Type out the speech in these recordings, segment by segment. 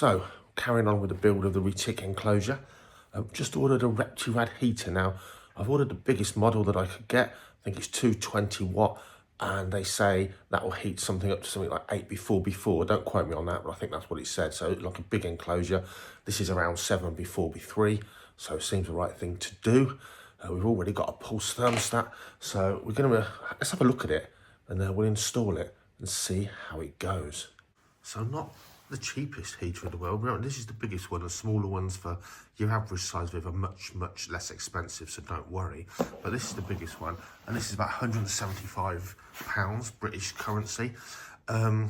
So, carrying on with the build of the retic enclosure, I've just ordered a Reptirad heater. Now, I've ordered the biggest model that I could get. I think it's 220 watt, and they say that will heat something up to something like 8B4B4. Don't quote me on that, but I think that's what it said. So, like a big enclosure. This is around 7B4B3, so it seems the right thing to do. We've already got a pulse thermostat, so we're gonna let's have a look at it, and we'll install it and see how it goes. So not the cheapest heater in the world. Remember, this is the biggest one. The smaller ones for your average size with are much, much less expensive, so don't worry. But this is the biggest one, and this is about £175 British currency. So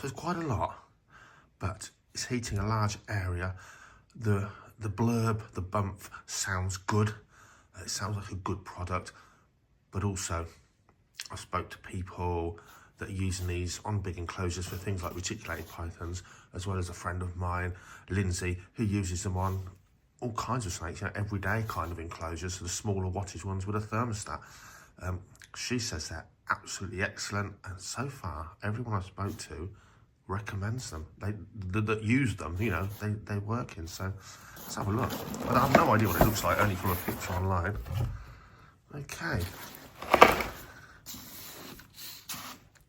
it's quite a lot, but it's heating a large area. The blurb, the bump sounds good. It sounds like a good product, but also I spoke to people that are using these on big enclosures for things like reticulated pythons, as well as a friend of mine, Lindsay, who uses them on all kinds of snakes, everyday kind of enclosures, so the smaller wattage ones with a thermostat. She says they're absolutely excellent, and so far, everyone I spoke to recommends them. That use them, they're working. So let's have a look. But I have no idea what it looks like, only from a picture online. Okay.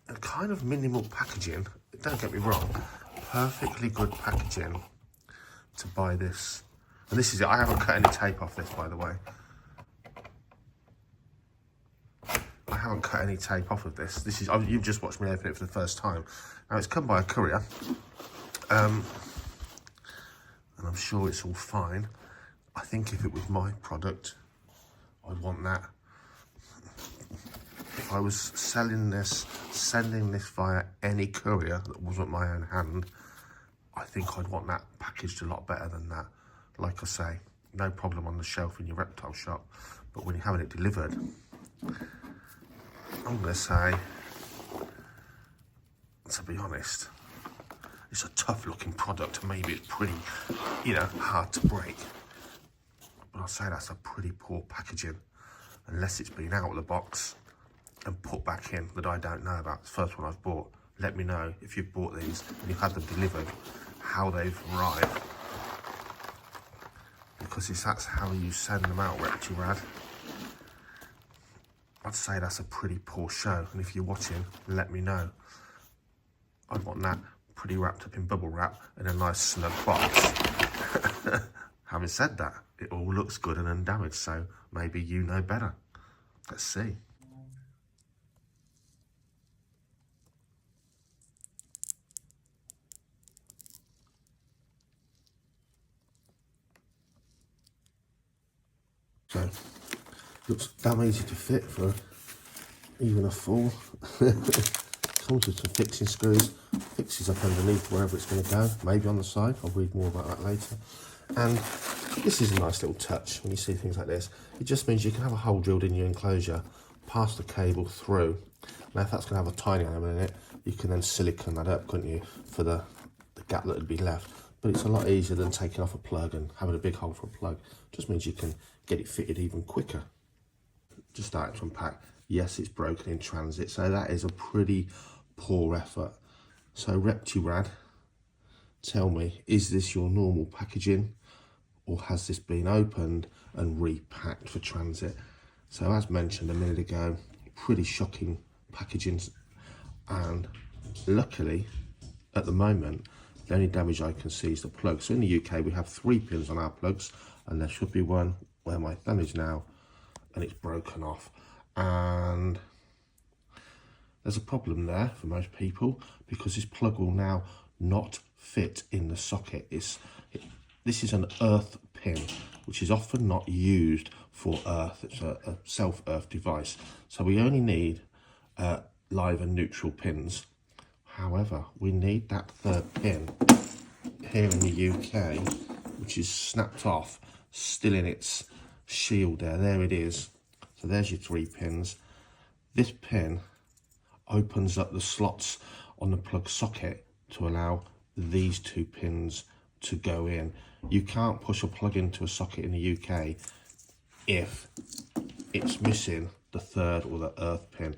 A kind of minimal packaging, don't get me wrong, perfectly good packaging to buy this. And this is it. I haven't cut any tape off this, by the way. I haven't cut any tape off of this. This is, you've just watched me open it for the first time. Now, it's come by a courier, and I'm sure it's all fine. I think if it was my product, I'd want that. If I was sending this via any courier that wasn't my own hand, I think I'd want that packaged a lot better than that. Like I say, no problem on the shelf in your reptile shop, but when you're having it delivered, I'm going to say, to be honest, it's a tough looking product. Maybe it's pretty, hard to break. But I'll say that's a pretty poor packaging, unless it's been out of the box and put back in that I don't know about. It's the first one I've bought. Let me know if you've bought these and you've had them delivered, how they've arrived. Because if that's how you send them out, Reptirad, I'd say that's a pretty poor show. And if you're watching, let me know. I'd want that pretty wrapped up in bubble wrap in a nice snug box. Having said that, it all looks good and undamaged, so maybe you know better. Let's see. So, looks damn easy to fit for even a full. Comes with some fixing screws, fixes up underneath wherever it's going to go, maybe on the side. I'll read more about that later. And this is a nice little touch when you see things like this. It just means you can have a hole drilled in your enclosure, pass the cable through. Now, if that's going to have a tiny element in it, you can then silicone that up, couldn't you, for the gap that would be left. But it's a lot easier than taking off a plug and having a big hole for a plug. Just means you can get it fitted even quicker. Just starting to unpack. Yes, it's broken in transit, so that is a pretty poor effort. So Reptirad, tell me, is this your normal packaging, or has this been opened and repacked for transit? So as mentioned a minute ago, pretty shocking packaging, and luckily at the moment the only damage I can see is the plug. So in the UK we have 3 pins on our plugs, and there should be one where my thumb is now, and it's broken off. And there's a problem there for most people, because this plug will now not fit in the socket. This is an earth pin, which is often not used for earth. It's a self-earth device. So we only need live and neutral pins. However, we need that third pin here in the UK, which is snapped off, still in its shield there. There it is. So there's your 3 pins. This pin opens up the slots on the plug socket to allow these 2 pins to go in. You can't push a plug into a socket in the UK if it's missing the third or the earth pin.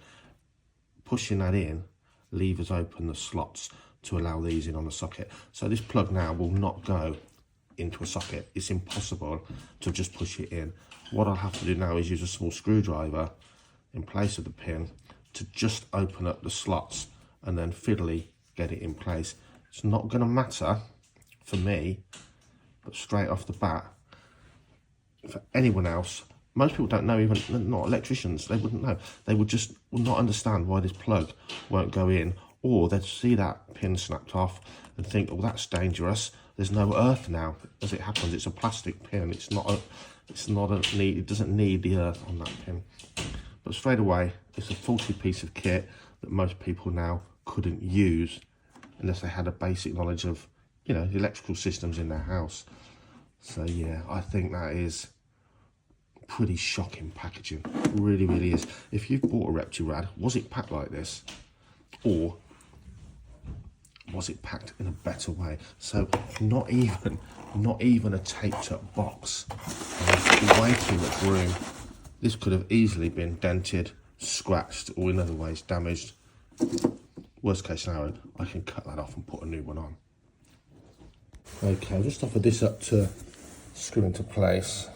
Pushing that in levers open the slots to allow these in on the socket. So this plug now will not go into a socket. It's impossible to just push it in. What I'll have to do now is use a small screwdriver in place of the pin to just open up the slots and then fiddly get it in place. It's not going to matter for me, but straight off the bat, for anyone else, most people don't know, even not electricians, they wouldn't know. They would not understand why this plug won't go in, or they'd see that pin snapped off and think, oh, that's dangerous. There's no earth now. As it happens, it's a plastic pin. It doesn't need the earth on that pin. But straight away, it's a faulty piece of kit that most people now couldn't use unless they had a basic knowledge of, you know, the electrical systems in their house. So yeah, I think that is pretty shocking packaging. It really, really is. If you've bought a Reptirad, was it packed like this? Or was it packed in a better way? So not even a taped up box. There's way too much room. This could have easily been dented, scratched, or in other ways damaged. Worst case scenario, I can cut that off and put a new one on. Okay, I've just offered this up to screw into place.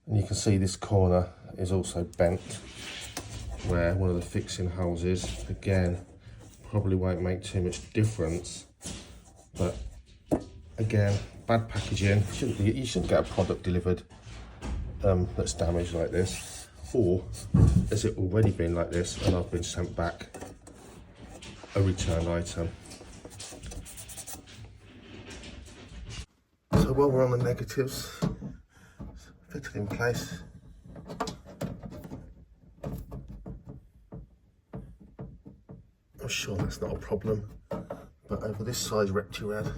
And you can see this corner is also bent where one of the fixing holes is. Again, probably won't make too much difference, but again, bad packaging. You shouldn't get a product delivered that's damaged like this, or has it already been like this and I've been sent back a return item. So while we're on the negatives, fit it in place. I'm sure that's not a problem, but over this size Reptirad,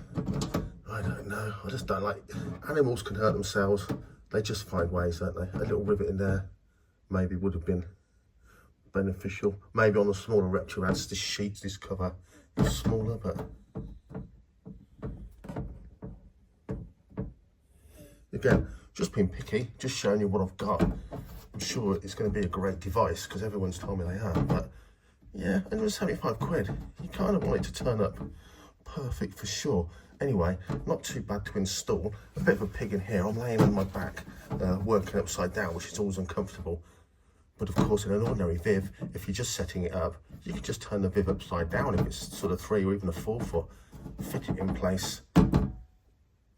I don't know. I just don't like, animals can hurt themselves. They just find ways, don't they? A little rivet in there maybe would have been beneficial. Maybe on the smaller Reptirads, this sheet, this cover is smaller, but again, just being picky, just showing you what I've got. I'm sure it's going to be a great device because everyone's told me they are, but yeah, 175 quid. You kind of want it to turn up perfect for sure. Anyway, not too bad to install. A bit of a pig in here. I'm laying on my back, working upside down, which is always uncomfortable. But of course, in an ordinary Viv, if you're just setting it up, you can just turn the Viv upside down if it's sort of 3 or even a 4 foot. Fit it in place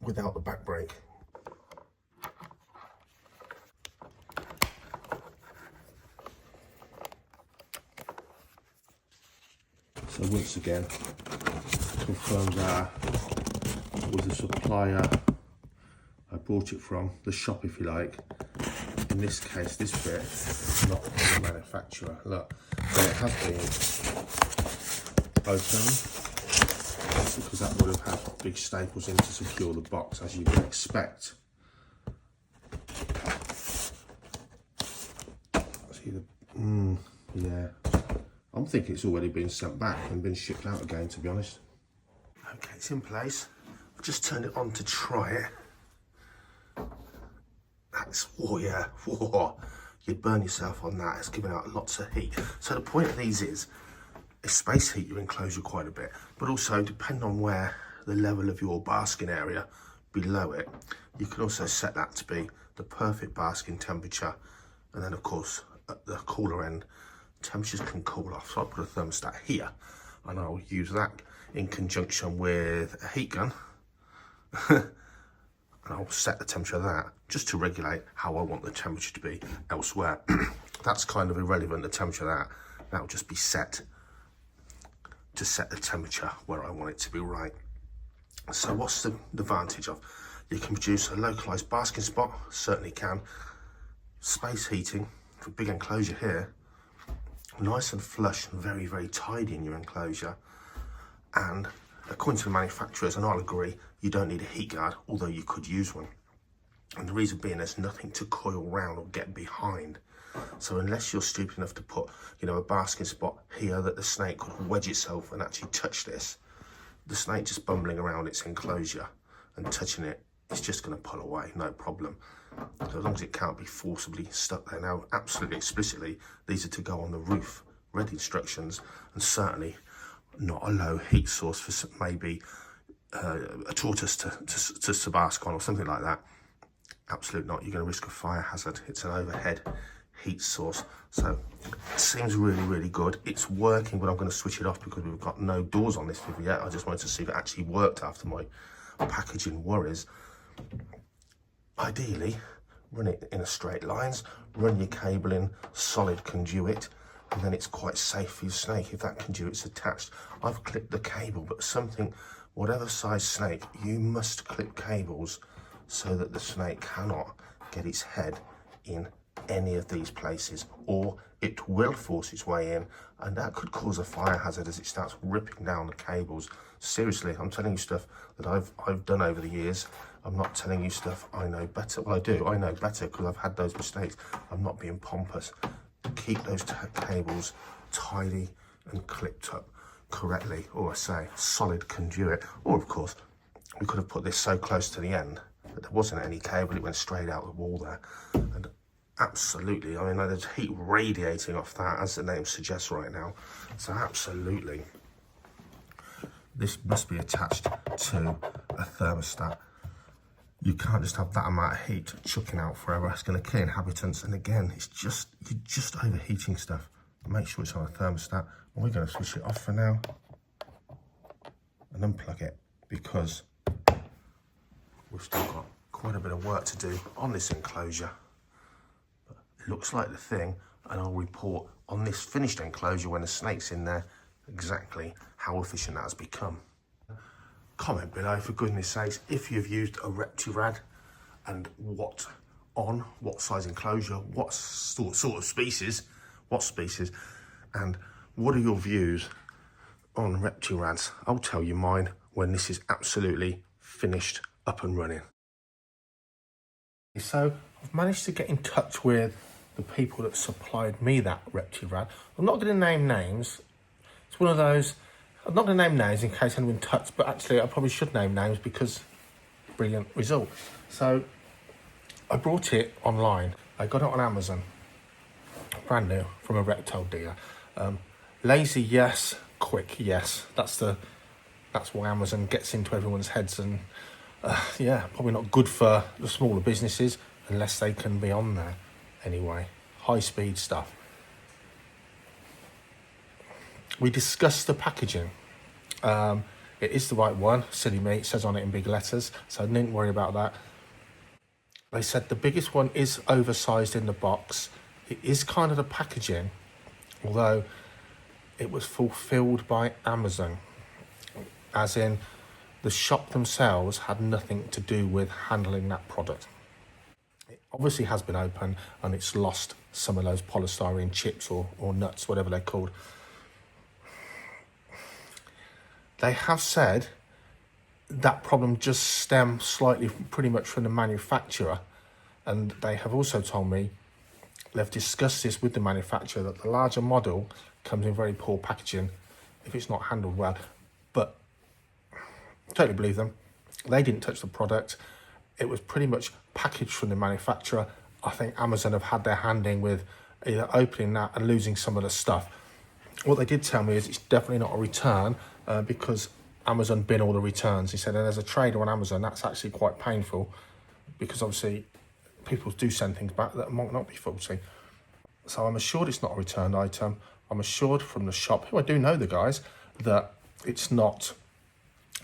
without the back brake. So once again, confirms with the supplier I bought it from, the shop if you like. In this case, this bit is not from the manufacturer. Look, so it has been opened because that would have had big staples in to secure the box, as you would expect. See the, yeah. I'm thinking it's already been sent back and been shipped out again, to be honest. Okay, it's in place. I've just turned it on to try it. That's, oh yeah, whoa. You'd burn yourself on that. It's giving out lots of heat. So the point of these is space heat your enclosure quite a bit, but also depending on where the level of your basking area below it, you can also set that to be the perfect basking temperature. And then of course, at the cooler end, temperatures can cool off. So I'll put a thermostat here and I'll use that in conjunction with a heat gun. And I'll set the temperature of that just to regulate how I want the temperature to be elsewhere. That's kind of irrelevant, the temperature of that. That'll just be set to set the temperature where I want it to be right. So what's the advantage of? You can produce a localized basking spot, certainly can. Space heating for a big enclosure here. Nice and flush and very, very tidy in your enclosure. And according to the manufacturers, and I'll agree, you don't need a heat guard, although you could use one. And the reason being, there's nothing to coil round or get behind. So unless you're stupid enough to put, you know, a basking spot here that the snake could wedge itself and actually touch this, the snake just bumbling around its enclosure and touching it, it's just going to pull away, no problem. So as long as it can't be forcibly stuck there. Now, absolutely explicitly, these are to go on the roof. Read the instructions, and certainly not a low heat source for maybe a tortoise to bask on or something like that. Absolutely not. You're going to risk a fire hazard. It's an overhead heat source. So it seems really, really good. It's working, but I'm going to switch it off because we've got no doors on this video yet. I just wanted to see if it actually worked after my packaging worries. Ideally, run it in a straight lines, run your cable in solid conduit, and then it's quite safe for your snake if that conduit's attached. I've clipped the cable, but whatever size snake, you must clip cables so that the snake cannot get its head in any of these places, or it will force its way in, and that could cause a fire hazard as it starts ripping down the cables. Seriously, I'm telling you stuff that I've done over the years. I'm not telling you stuff I know better. Well, I do. I know better because I've had those mistakes. I'm not being pompous. Keep those cables tidy and clipped up correctly, or I say solid conduit. Or of course, we could have put this so close to the end that there wasn't any cable. It went straight out the wall there. And absolutely, I mean, there's heat radiating off that, as the name suggests right now. So absolutely, this must be attached to a thermostat. You can't just have that amount of heat chucking out forever. It's going to kill inhabitants. And again, you're just overheating stuff. Make sure it's on a thermostat. And we're going to switch it off for now and unplug it, because we've still got quite a bit of work to do on this enclosure. But it looks like the thing, and I'll report on this finished enclosure when the snake's in there exactly how efficient that has become. Comment below, for goodness sakes, if you've used a Reptirad and what size enclosure, what sort of species, and what are your views on Reptirads. I'll tell you mine when this is absolutely finished, up and running. So I've managed to get in touch with the people that supplied me that Reptirad. I'm not going to name names. It's one of those, I'm not going to name names in case anyone touched, but actually I probably should name names because brilliant result. So I brought it online. I got it on Amazon, brand new, from a reptile dealer. Lazy, yes. Quick, yes. That's why Amazon gets into everyone's heads, and yeah, probably not good for the smaller businesses unless they can be on there. Anyway, high speed stuff. We discussed the packaging. It is the right one. Silly me, it says on it in big letters, so I didn't worry about that. They said the biggest one is oversized in the box. It is kind of the packaging, although it was fulfilled by Amazon, as in the shop themselves had nothing to do with handling that product. It obviously has been open and it's lost some of those polystyrene chips or nuts, whatever they're called. They have said that problem just stems slightly pretty much from the manufacturer, and they have also told me they've discussed this with the manufacturer, that the larger model comes in very poor packaging if it's not handled well. But totally believe them. They didn't touch the product. It was pretty much packaged from the manufacturer. I think Amazon have had their hand in with either opening that and losing some of the stuff. What they did tell me is it's definitely not a return, because Amazon bin all the returns. He said, and as a trader on Amazon, that's actually quite painful, because obviously people do send things back that might not be faulty. So I'm assured it's not a returned item. I'm assured from the shop, who I do know the guys, that it's not,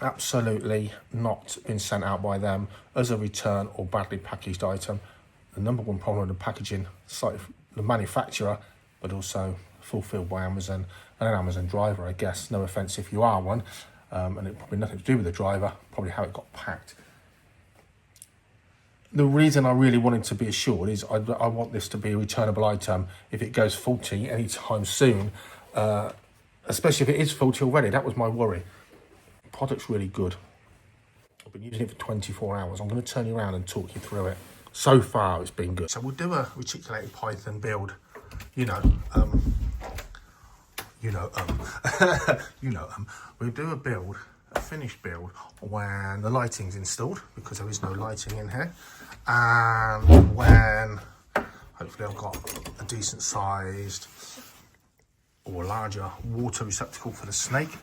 absolutely not been sent out by them as a return or badly packaged item. The number one problem with the packaging, slightly the manufacturer, but also fulfilled by Amazon and an Amazon driver, I guess. No offense if you are one, and it probably nothing to do with the driver, probably how it got packed. The reason I really wanted to be assured is I want this to be a returnable item if it goes faulty anytime soon, especially if it is faulty already. That was my worry. The product's really good. I've been using it for 24 hours. I'm going to turn you around and talk you through it. So far, it's been good. So we'll do a reticulated python build, we'll do a build, a finished build, when the lighting's installed, because there is no lighting in here, and when hopefully I've got a decent sized or larger water receptacle for the snake,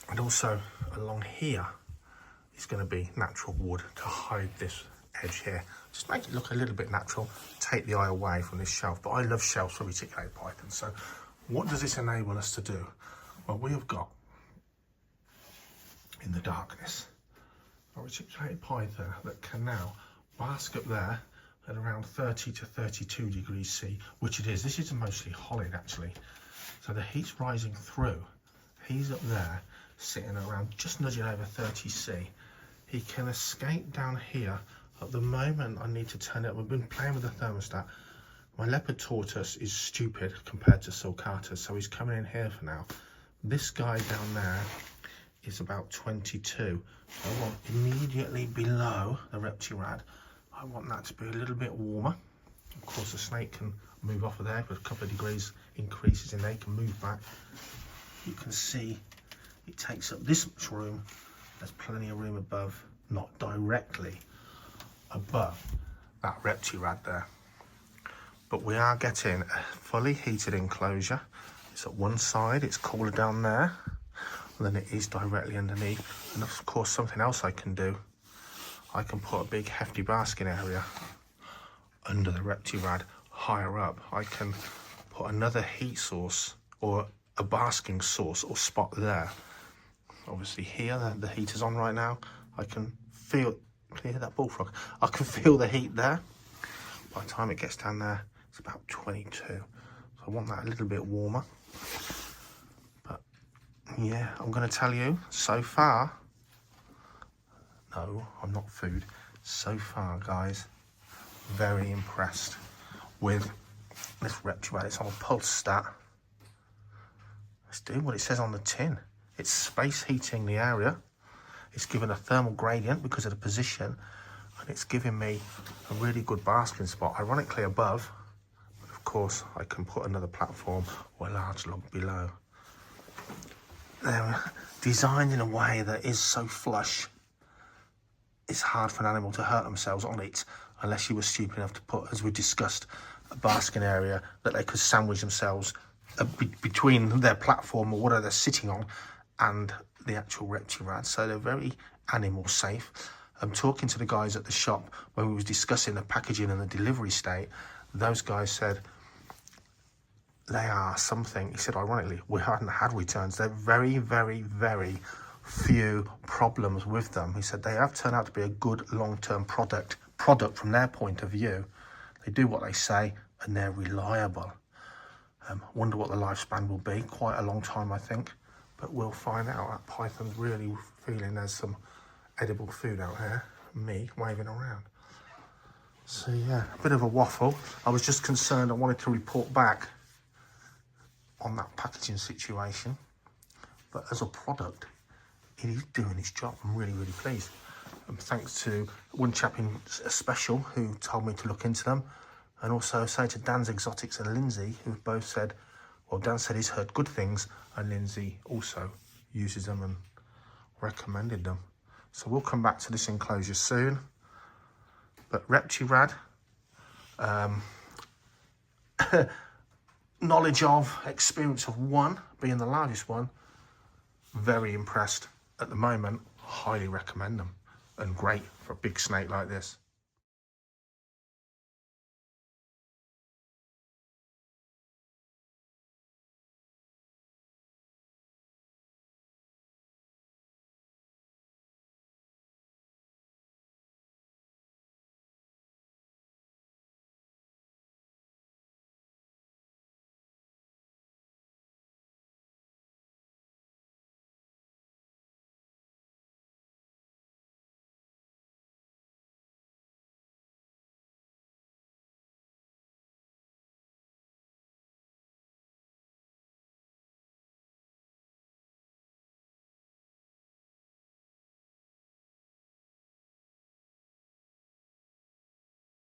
And also along here is going to be natural wood to hide this edge here. Just make it look a little bit natural, take the eye away from this shelf. But I love shelves for reticulated pythons. So what does this enable us to do? Well, we have got, in the darkness, a reticulated python that can now bask up there at around 30 to 32 degrees C, which it is. This is mostly hollowed actually. So the heat's rising through. He's up there, sitting around just nudging over 30 C. He can escape down here. At the moment, I need to turn it up. We've been playing with the thermostat. My leopard tortoise is stupid compared to sulcata, so he's coming in here for now. This guy down there is about 22. So I want immediately below the reptirad. I want that to be a little bit warmer. Of course, the snake can move off of there, but a couple of degrees increases in there, can move back. You can see it takes up this much room. There's plenty of room above, not directly above that reptirad there. But we are getting a fully heated enclosure. It's at one side, it's cooler down there than it is directly underneath. And of course, something else I can do, I can put a big hefty basking area under the reptirad higher up. I can put another heat source or a basking source or spot there. Obviously here, the heater's on right now. I can feel, can you hear that bullfrog? I can feel the heat there. By the time it gets down there, it's about 22. So I want that a little bit warmer. But yeah, I'm gonna tell you, so far, no, I'm not food. So far, guys, very impressed with this reptirad. It's on a pulse stat. It's doing what it says on the tin. It's space heating the area. It's given a thermal gradient because of the position, and it's giving me a really good basking spot, ironically above. But of course, I can put another platform or a large log below. They're designed in a way that is so flush. It's hard for an animal to hurt themselves on it unless you were stupid enough to put, as we discussed, a basking area that they could sandwich themselves between their platform or whatever they're sitting on and the actual reptirad. So they're very animal safe. I'm talking to the guys at the shop when we was discussing the packaging and the delivery state. Those guys said they are something. He said, ironically, we hadn't had returns. They're very, very, very few problems with them. He said they have turned out to be a good long-term product from their point of view. They do what they say and they're reliable. Wonder what the lifespan will be. Quite a long time, I think, but we'll find out. That python's really feeling there's some edible food out here. Me waving around. So yeah, a bit of a waffle. I was just concerned. I wanted to report back on that packaging situation, but as a product, it is doing its job. I'm really, really pleased. And thanks to one chap in a special who told me to look into them. And also say to Dan's Exotics and Lindsay, who both said, well, Dan said he's heard good things, and Lindsay also uses them and recommended them. So we'll come back to this enclosure soon. But reptirad, knowledge of, experience of one, being the largest one, very impressed at the moment. Highly recommend them, and great for a big snake like this.